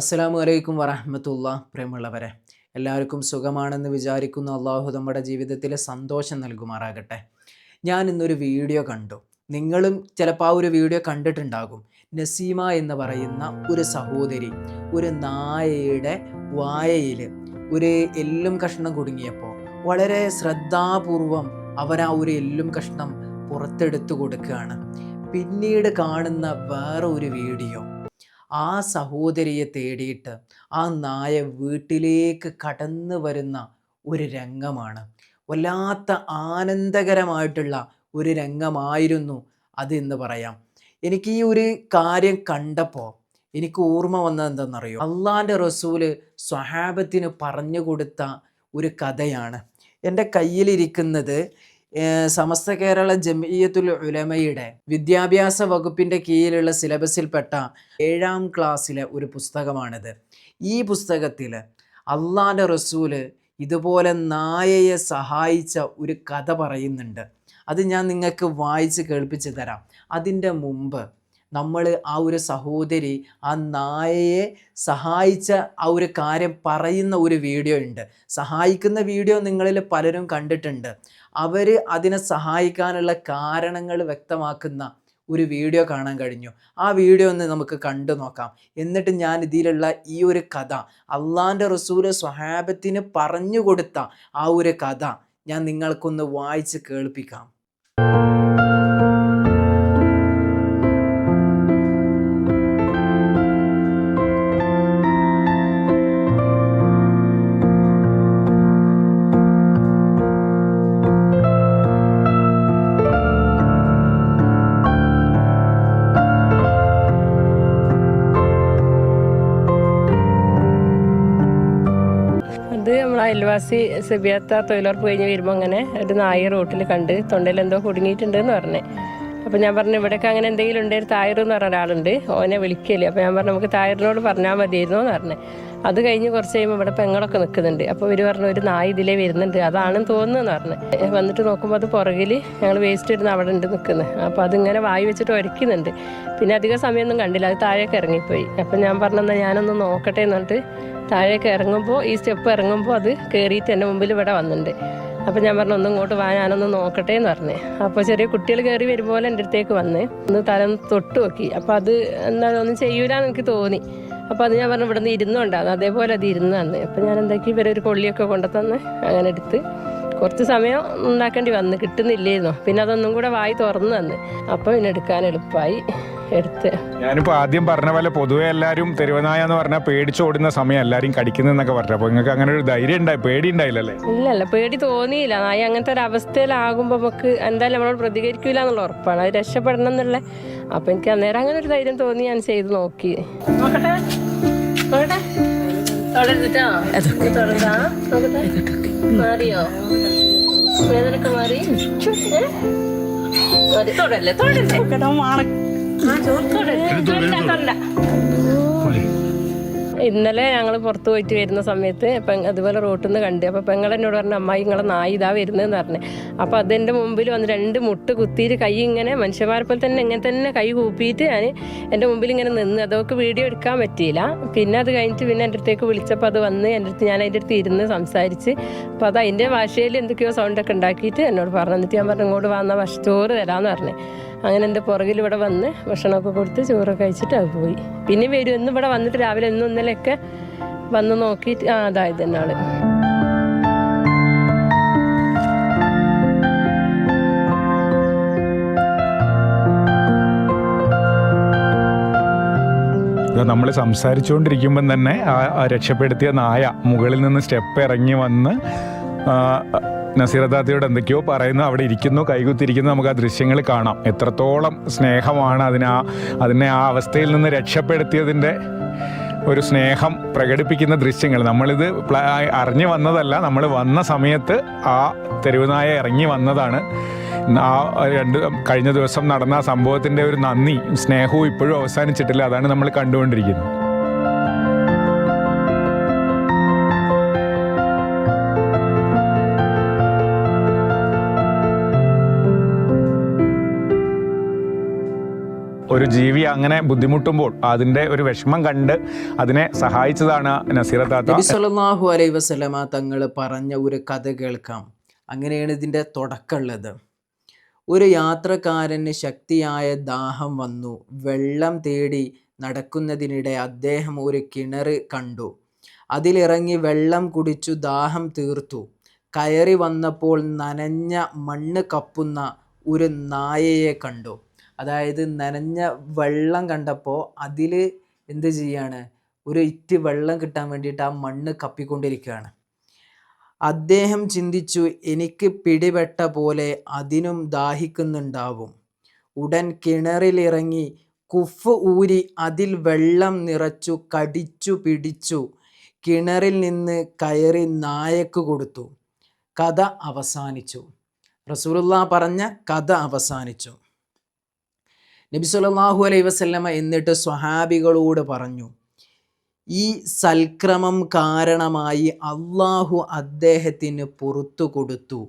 അസ്സലാമു അലൈക്കും വറഹ്മത്തുള്ളാഹി. പ്രിയമുള്ളവരെ, എല്ലാവർക്കും സുഖമാണെന്ന് വിചാരിക്കുന്ന അള്ളാഹു നമ്മുടെ ജീവിതത്തിൽ സന്തോഷം നൽകുമാറാകട്ടെ. ഞാൻ ഇന്നൊരു വീഡിയോ കണ്ടു. നിങ്ങളും ചിലപ്പോൾ ആ ഒരു വീഡിയോ കണ്ടിട്ടുണ്ടാകും. നസീമ എന്ന് പറയുന്ന ഒരു സഹോദരി ഒരു നായയുടെ വായയിൽ ഒരു എല്ലും കഷ്ണം കുടുങ്ങിയപ്പോൾ വളരെ ശ്രദ്ധാപൂർവം അവർ ആ ഒരു എല്ലും കഷ്ണം പുറത്തെടുത്തു കൊടുക്കുകയാണ്. പിന്നീട് കാണുന്ന വേറെ ഒരു വീഡിയോ, ആ സഹോദരിയെ തേടിയിട്ട് ആ നായ വീട്ടിലേക്ക് കടന്നു വരുന്ന ഒരു രംഗമാണ്. വല്ലാത്ത ആനന്ദകരമായിട്ടുള്ള ഒരു രംഗമായിരുന്നു അത് എന്ന് പറയാം. എനിക്ക് ഈ ഒരു കാര്യം കണ്ടപ്പോൾ എനിക്ക് ഓർമ്മ വന്നത് എന്തെന്നറിയോ? അള്ളാൻ്റെ റസൂല് സ്വഹാബത്തിന് പറഞ്ഞു കൊടുത്ത ഒരു കഥയാണ് എൻ്റെ കയ്യിലിരിക്കുന്നത്. സമസ്ത കേരള ജംഇയ്യത്തുൽ ഉലമയുടെ വിദ്യാഭ്യാസ വകുപ്പിൻ്റെ കീഴിലുള്ള സിലബസിൽപ്പെട്ട 7ാം ക്ലാസ്സിലെ ഒരു പുസ്തകമാണിത്. ഈ പുസ്തകത്തിൽ അള്ളാൻ്റെ റസൂല് ഇതുപോലെ നായയെ സഹായിച്ച ഒരു കഥ പറയുന്നുണ്ട്. അത് ഞാൻ നിങ്ങൾക്ക് വായിച്ച് കേൾപ്പിച്ച് തരാം. അതിൻ്റെ മുമ്പ് നമ്മൾ ആ ഒരു സഹോദരി ആ നായയെ സഹായിച്ച ആ ഒരു കാര്യം പറയുന്ന ഒരു വീഡിയോ ഉണ്ട്. സഹായിക്കുന്ന വീഡിയോ നിങ്ങളിൽ പലരും കണ്ടിട്ടുണ്ട്. അവർ അതിനെ സഹായിക്കാനുള്ള കാരണങ്ങൾ വ്യക്തമാക്കുന്ന ഒരു വീഡിയോ കാണാൻ കഴിഞ്ഞു. ആ വീഡിയോ ഒന്ന് നമുക്ക് കണ്ടു നോക്കാം. എന്നിട്ട് ഞാൻ ഇതിലുള്ള ഈ ഒരു കഥ, അള്ളാൻ്റെ റസൂല് സ്വഹാബത്തിന് പറഞ്ഞു കൊടുത്ത ആ ഒരു കഥ ഞാൻ നിങ്ങൾക്കൊന്ന് വായിച്ച് കേൾപ്പിക്കാം. അത് നമ്മളെ അയൽവാസി സെബിയാത്ത തൊഴിലുറപ്പ് കഴിഞ്ഞ് വരുമ്പോൾ അങ്ങനെ ഒരു നായ റോട്ടിൽ കണ്ട് തൊണ്ടയിൽ എന്തോ കുടുങ്ങിയിട്ടുണ്ടെന്ന് പറഞ്ഞേ. അപ്പോൾ ഞാൻ പറഞ്ഞു ഇവിടെയൊക്കെ അങ്ങനെ എന്തെങ്കിലും ഉണ്ട്, തായർ എന്ന് പറഞ്ഞ ഒരാളുണ്ട്, ഓനെ വിളിക്കല്ലേ. അപ്പോൾ ഞാൻ പറഞ്ഞു നമുക്ക് തായറിനോട് പറഞ്ഞാൽ മതിയായിരുന്നു എന്ന് പറഞ്ഞേ. അത് കഴിഞ്ഞ് കുറച്ച് കഴിയുമ്പോൾ ഇവിടെ പെങ്ങളൊക്കെ നിൽക്കുന്നുണ്ട്. അപ്പോൾ ഇവർ പറഞ്ഞു ഒരു നായ ഇതിലേ വരുന്നുണ്ട്, അതാണെന്ന് തോന്നുന്നതെന്ന് പറഞ്ഞു. വന്നിട്ട് നോക്കുമ്പോൾ അത് പുറകിൽ ഞങ്ങൾ വേസ്റ്റ് ഇടുന്ന അവിടെ ഉണ്ട് നിൽക്കുന്നത്. അപ്പോൾ അതിങ്ങനെ വായി വെച്ചിട്ട് ഒരയ്ക്കുന്നുണ്ട്. പിന്നെ അധികം സമയമൊന്നും കണ്ടില്ല, അത് താഴേക്ക് ഇറങ്ങിപ്പോയി. അപ്പം ഞാൻ പറഞ്ഞെന്നാൽ ഞാനൊന്ന് നോക്കട്ടെ എന്നിട്ട് താഴേക്ക് ഇറങ്ങുമ്പോൾ ഈ സ്റ്റെപ്പ് ഇറങ്ങുമ്പോൾ അത് കയറിയിട്ട് എൻ്റെ മുമ്പിൽ ഇവിടെ വന്നിട്ടുണ്ട്. അപ്പോൾ ഞാൻ പറഞ്ഞു ഒന്ന് ഇങ്ങോട്ട് വാ, ഞാനൊന്ന് നോക്കട്ടെ എന്ന് പറഞ്ഞേ. അപ്പോൾ ചെറിയ കുട്ടികൾ കയറി വരുമ്പോൾ എൻ്റെ അടുത്തേക്ക് വന്ന് ഒന്ന് തല തൊട്ട് നോക്കി. അപ്പോൾ അത് എന്താ ഒന്നും ചെയ്യൂലെന്ന് എനിക്ക് തോന്നി. അപ്പോൾ അത് ഞാൻ പറഞ്ഞു ഇവിടെ നിന്ന് ഇരുന്നുണ്ടാകും, അതേപോലെ അത് ഇരുന്ന് തന്ന്. അപ്പോൾ ഞാൻ എന്താക്കി ഇവരൊരു കൊള്ളിയൊക്കെ കൊണ്ടുതന്ന് അങ്ങനെ എടുത്ത് കുറച്ച് സമയം ഉണ്ടാക്കേണ്ടി വന്ന്, കിട്ടുന്നില്ലായിരുന്നു. പിന്നെ അതൊന്നും കൂടെ വായി തുറന്ന് തന്ന്. അപ്പോൾ പിന്നെ എടുക്കാൻ എളുപ്പമായി എടുത്ത്. ഞാനിപ്പോൾ ആദ്യം പറഞ്ഞ പോലെ പൊതുവെ എല്ലാവരും തെരുവനായ എന്ന് പറഞ്ഞാൽ പേടിച്ചോടുന്ന സമയം എല്ലാവരും കടിക്കുന്നതെന്നൊക്കെ പറഞ്ഞു. അപ്പോൾ നിങ്ങൾക്ക് അങ്ങനെ ഒരു ധൈര്യം ഉണ്ടായി, പേടി ഉണ്ടായില്ലല്ലേ? ഇല്ലല്ല, പേടി തോന്നിയില്ല. നായ അങ്ങനത്തെ ഒരു അവസ്ഥയിലാകുമ്പോൾ നമുക്ക് എന്തായാലും നമ്മളോട് പ്രതികരിക്കില്ല എന്നുള്ള ഉറപ്പാണ്, അത് രക്ഷപ്പെടണം എന്നുള്ള. അപ്പം എനിക്ക് അന്നേരം അങ്ങനെ ഒരു ധൈര്യം തോന്നി, ഞാൻ ചെയ്ത് നോക്കി. മാറിയോ? വേദനക്ക് മാറി? തൊടല്ലേ തൊടല്ലേ. ഇന്നലെ ഞങ്ങൾ പുറത്ത് പോയിട്ട് വരുന്ന സമയത്ത് അതുപോലെ റോട്ടിൽ നിന്ന് കണ്ട്. അപ്പോൾ പെങ്ങളെന്നോട് പറഞ്ഞു അമ്മായി നിങ്ങളെ നായി ഇതാ വരുന്നതെന്ന് പറഞ്ഞു. അപ്പോൾ അതെൻ്റെ മുമ്പിൽ വന്ന് 2 മുട്ട് കുത്തിയിട്ട് കൈ ഇങ്ങനെ മനുഷ്യന്മാരെ പോലെ തന്നെ ഇങ്ങനെ തന്നെ കൈ കൂപ്പിയിട്ട് ഞാൻ എൻ്റെ മുമ്പിൽ ഇങ്ങനെ നിന്ന്. അതൊക്കെ വീഡിയോ എടുക്കാൻ പറ്റിയില്ല. പിന്നെ അത് കഴിഞ്ഞിട്ട് പിന്നെ എൻ്റെ അടുത്തേക്ക് വിളിച്ചപ്പോൾ അത് വന്ന് എൻ്റെ അടുത്ത്, ഞാൻ അതിൻ്റെ അടുത്ത് ഇരുന്ന് സംസാരിച്ച്. അപ്പോൾ അത് അതിൻ്റെ ഭാഷയിൽ എന്തൊക്കെയോ സൗണ്ടൊക്കെ ഉണ്ടാക്കിയിട്ട് എന്നോട് പറഞ്ഞു. എന്നിട്ട് ഞാൻ പറഞ്ഞു ഇങ്ങോട്ട് വന്നാൽ ചോറ് തരാമെന്ന് പറഞ്ഞു. അങ്ങനെ എൻ്റെ പുറകിൽ ഇവിടെ വന്ന് ഭക്ഷണമൊക്കെ കൊടുത്ത് ചോറൊക്കെ കഴിച്ചിട്ട് അത് പോയി. പിന്നെ വരും ഇന്ന് ഇവിടെ വന്നിട്ട് രാവിലെ ഇന്നലെയൊക്കെ വന്ന് നോക്കിയിട്ട് അതായത് എന്നാള്. നമ്മൾ സംസാരിച്ചുകൊണ്ടിരിക്കുമ്പം തന്നെ ആ രക്ഷപ്പെടുത്തിയ നായ മുകളിൽ നിന്ന് സ്റ്റെപ്പ് ഇറങ്ങി വന്ന് നസീറത്താത്തയോട് എന്തൊക്കെയോ പറയുന്നു. അവിടെ ഇരിക്കുന്നു, കൈകുത്തിരിക്കുന്നു. നമുക്ക് ആ ദൃശ്യങ്ങൾ കാണാം. എത്രത്തോളം സ്നേഹമാണ് അതിനെ ആ അവസ്ഥയിൽ നിന്ന് രക്ഷപ്പെടുത്തിയതിൻ്റെ ഒരു സ്നേഹം പ്രകടിപ്പിക്കുന്ന ദൃശ്യങ്ങൾ. നമ്മളിത് അറിഞ്ഞു വന്നതല്ല, നമ്മൾ വന്ന സമയത്ത് ആ തെരുവുനായ ഇറങ്ങി വന്നതാണ്. ആ കഴിഞ്ഞ ദിവസം നടന്ന ആ സംഭവത്തിൻ്റെ ഒരു നന്ദി സ്നേഹവും ഇപ്പോഴും അവസാനിച്ചിട്ടില്ല. അതാണ് നമ്മൾ കണ്ടുകൊണ്ടിരിക്കുന്നത്. ഒരു ഒരു ജീവി അങ്ങനെ ബുദ്ധിമുട്ടുമ്പോൾ അതിൻ്റെ ഒരു വിഷമം കണ്ട് അതിനെ സഹായിച്ചതാണ് നസീറ താത്ത. നബി സല്ലല്ലാഹു അലൈഹി വസല്ലമ തങ്ങൾ പറഞ്ഞ ഒരു കഥ കേൾക്കാം. അങ്ങനെയാണ് ഇതിൻ്റെ തുടക്കമുള്ളത്. ഒരു യാത്രക്കാരന് ശക്തിയായ ദാഹം വന്നു. വെള്ളം തേടി നടക്കുന്നതിനിടെ അദ്ദേഹം ഒരു കിണർ കണ്ടു. അതിലിറങ്ങി വെള്ളം കുടിച്ചു ദാഹം തീർത്തു. കയറി വന്നപ്പോൾ നനഞ്ഞ മണ്ണ് കപ്പുന്ന ഒരു നായയെ കണ്ടു. അതായത് നനഞ്ഞ വെള്ളം കണ്ടപ്പോൾ അതിൽ എന്ത് ചെയ്യാണ്, ഒരു ഇറ്റ് വെള്ളം കിട്ടാൻ വേണ്ടിയിട്ട് ആ മണ്ണ് കപ്പിക്കൊണ്ടിരിക്കുകയാണ്. അദ്ദേഹം ചിന്തിച്ചു, എനിക്ക് പിടിപെട്ട പോലെ അതിനും ദാഹിക്കുന്നുണ്ടാവും. ഉടൻ കിണറിലിറങ്ങി കുഫ് ഊരി അതിൽ വെള്ളം നിറച്ചു കടിച്ചു പിടിച്ചു കിണറിൽ നിന്ന് കയറി നായക്ക് കൊടുത്തു. കഥ അവസാനിച്ചു. റസൂലുള്ളാഹി പറഞ്ഞ കഥ അവസാനിച്ചു. നബി സല്ലല്ലാഹു അലൈഹി വസല്ലമ എന്നിട്ട് സ്വഹാബികളോട് പറഞ്ഞു, ഈ സൽക്രമം കാരണമായി അള്ളാഹു അദ്ദേഹത്തിന് പുറത്തു കൊടുത്തു.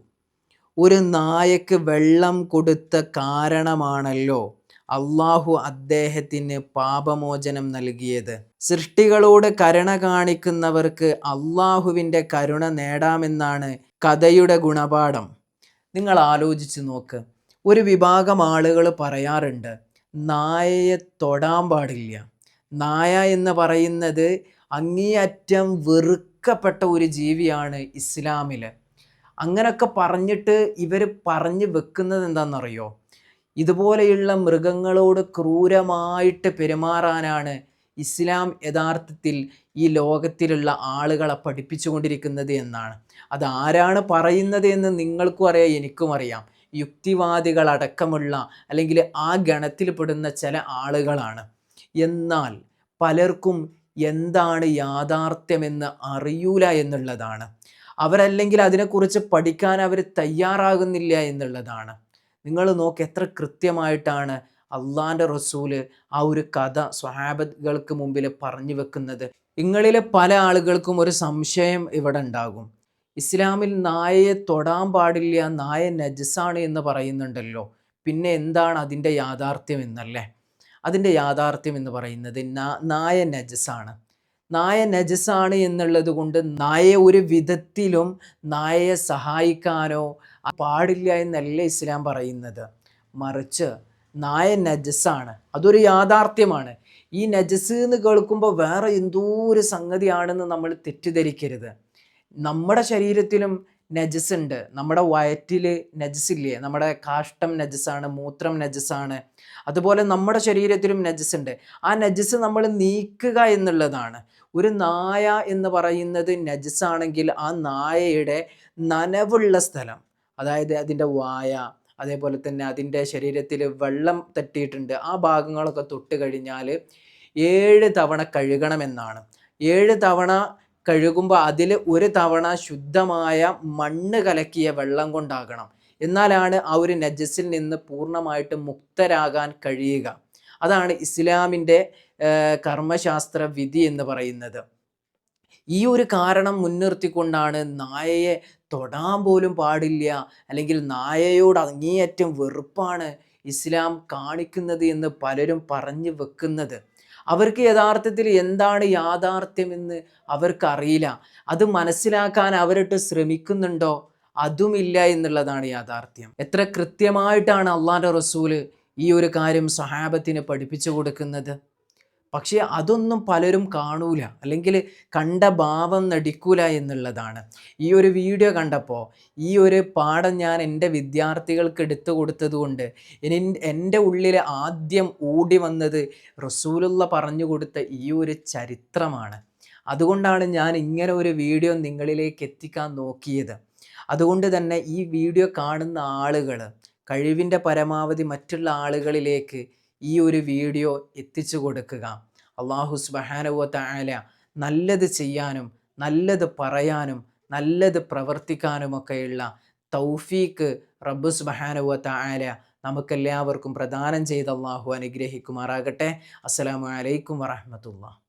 ഒരു നായക്ക് വെള്ളം കൊടുത്ത കാരണമാണല്ലോ അള്ളാഹു അദ്ദേഹത്തിന് പാപമോചനം നൽകിയത്. സൃഷ്ടികളോട് കരുണ കാണിക്കുന്നവർക്ക് അള്ളാഹുവിൻ്റെ കരുണ നേടാമെന്നാണ് കഥയുടെ ഗുണപാഠം. നിങ്ങൾ ആലോചിച്ച് നോക്ക്. ഒരു വിഭാഗം ആളുകൾ പറയാറുണ്ട്, നായയെ തൊടാൻ പാടില്ല. നായ എന്ന് പറയുന്നത് അങ്ങേയറ്റം വെറുക്കപ്പെട്ട ഒരു ജീവിയാണ് ഇസ്ലാമിൽ. അങ്ങനെയൊക്കെ പറഞ്ഞിട്ട് ഇവർ പറഞ്ഞു വെക്കുന്നത് എന്താണെന്നറിയോ? ഇതുപോലെയുള്ള മൃഗങ്ങളോട് ക്രൂരമായിട്ട് പെരുമാറാനാണ് ഇസ്ലാം യഥാർത്ഥത്തിൽ ഈ ലോകത്തിലുള്ള ആളുകളെ പഠിപ്പിച്ചുകൊണ്ടിരിക്കുന്നത് എന്നാണ്. അതാരാണ് പറയുന്നത് എന്ന് നിങ്ങൾക്കും അറിയാം, എനിക്കും അറിയാം. യുക്തിവാദികളടക്കമുള്ള അല്ലെങ്കിൽ ആ ഗണത്തിൽപ്പെടുന്ന ചില ആളുകളാണ്. എന്നാൽ പലർക്കും എന്താണ് യാഥാർത്ഥ്യമെന്ന് അറിയൂല എന്നുള്ളതാണ്. അവരല്ലെങ്കിൽ അതിനെക്കുറിച്ച് പഠിക്കാൻ അവർ തയ്യാറാകുന്നില്ല എന്നുള്ളതാണ്. നിങ്ങൾ നോക്ക്, എത്ര കൃത്യമായിട്ടാണ് അള്ളാൻ്റെ റസൂല് ആ ഒരു കഥ സ്വഹാബത്തുകൾക്ക് മുമ്പിൽ പറഞ്ഞു വെക്കുന്നത്. നിങ്ങളിലെ പല ആളുകൾക്കും ഒരു സംശയം ഇവിടെ ഉണ്ടാകും. ഇസ്ലാമിൽ നായയെ തൊടാൻ പാടില്ല, നായ നജസാണ് എന്ന് പറയുന്നുണ്ടല്ലോ, പിന്നെ എന്താണ് അതിൻ്റെ യാഥാർത്ഥ്യം എന്നല്ലേ? അതിൻ്റെ യാഥാർത്ഥ്യം എന്ന് പറയുന്നത് നായ നജസാണ്. നായ നജസാണ് എന്നുള്ളത് കൊണ്ട് നായയെ ഒരു വിധത്തിലും നായയെ സഹായിക്കാനോ പാടില്ല എന്നല്ല ഇസ്ലാം പറയുന്നത്. മറിച്ച് നായ നജസാണ്, അതൊരു യാഥാർത്ഥ്യമാണ്. ഈ നജസ് എന്ന് കേൾക്കുമ്പോൾ വേറെ എന്തോ ഒരു സംഗതിയാണെന്ന് നമ്മൾ തെറ്റിദ്ധരിക്കരുത്. നമ്മുടെ ശരീരത്തിലും നജസ് ഉണ്ട്. നമ്മുടെ വയറ്റിൽ നജസില്ലേ, നമ്മുടെ കാഷ്ടം നജസാണ്, മൂത്രം നജസാണ്. അതുപോലെ നമ്മുടെ ശരീരത്തിലും നജസ് ഉണ്ട്. ആ നജസ് നമ്മൾ നീക്കുക എന്നുള്ളതാണ്. ഒരു നായ എന്ന് പറയുന്നത് നജസാണെങ്കിൽ ആ നായയുടെ നനവുള്ള സ്ഥലം, അതായത് അതിൻ്റെ വായ, അതേപോലെ തന്നെ അതിൻ്റെ ശരീരത്തിൽ വെള്ളം തട്ടിയിട്ടുണ്ട്, ആ ഭാഗങ്ങളൊക്കെ തൊട്ട് കഴിഞ്ഞാൽ 7 തവണ കഴുകണമെന്നാണ്. 7 തവണ കഴുകുമ്പോൾ അതിൽ ഒരു തവണ ശുദ്ധമായ മണ്ണ് കലക്കിയ വെള്ളം കൊണ്ടാകണം. എന്നാലാണ് ആ ഒരു നജസിൽ നിന്ന് പൂർണ്ണമായിട്ട് മുക്തരാകാൻ കഴിയുക. അതാണ് ഇസ്ലാമിൻ്റെ കർമ്മശാസ്ത്ര വിധി എന്ന് പറയുന്നത്. ഈ ഒരു കാരണം മുൻനിർത്തിക്കൊണ്ടാണ് നായയെ തൊടാൻ പോലും പാടില്ല, അല്ലെങ്കിൽ നായയോട് അങ്ങേയറ്റം വെറുപ്പാണ് ഇസ്ലാം കാണിക്കുന്നത് എന്ന് പലരും പറഞ്ഞു വെക്കുന്നത്. അവർക്ക് യഥാർത്ഥത്തിൽ എന്താണ് യാഥാർത്ഥ്യമെന്ന് അവർക്കറിയില്ല. അത് മനസ്സിലാക്കാൻ അവരിട്ട് ശ്രമിക്കുന്നുണ്ടോ? അതുമില്ല എന്നുള്ളതാണ് യാഥാർത്ഥ്യം. എത്ര കൃത്യമായിട്ടാണ് അള്ളാൻ്റെ റസൂല് ഈ ഒരു കാര്യം സ്വഹാബത്തിന് പഠിപ്പിച്ചു കൊടുക്കുന്നത്. പക്ഷേ അതൊന്നും പലരും കാണൂല, അല്ലെങ്കിൽ കണ്ട ഭാവം നടിക്കൂല എന്നുള്ളതാണ്. ഈ ഒരു വീഡിയോ കണ്ടപ്പോൾ ഈ ഒരു പാഠം ഞാൻ എൻ്റെ വിദ്യാർത്ഥികൾക്ക് എടുത്തു കൊടുത്തത് കൊണ്ട് എൻ്റെ ഉള്ളിൽ ആദ്യം ഓടി വന്നത് റസൂലുള്ള പറഞ്ഞു കൊടുത്ത ഈ ഒരു ചരിത്രമാണ്. അതുകൊണ്ടാണ് ഞാൻ ഇങ്ങനെ ഒരു വീഡിയോ നിങ്ങളിലേക്ക് എത്തിക്കാൻ നോക്കിയത്. അതുകൊണ്ട് തന്നെ ഈ വീഡിയോ കാണുന്ന ആളുകൾ കഴിവിൻ്റെ പരമാവധി മറ്റുള്ള ആളുകളിലേക്ക് ഈ ഒരു വീഡിയോ എത്തിച്ചു കൊടുക്കുക. അല്ലാഹു സുബ്ഹാനഹു വ തആല നല്ലത് ചെയ്യാനും നല്ലത് പറയാനും നല്ലത് പ്രവർത്തിക്കാനുമൊക്കെയുള്ള തൗഫീക്ക് റബ്ബ് സുബ്ഹാനഹു വ തആല നമുക്കെല്ലാവർക്കും പ്രദാനം ചെയ്ത് അല്ലാഹു അനുഗ്രഹിക്കുമാറാകട്ടെ. അസ്സലാമു അലൈക്കും വറഹ്മത്തുള്ളാഹി.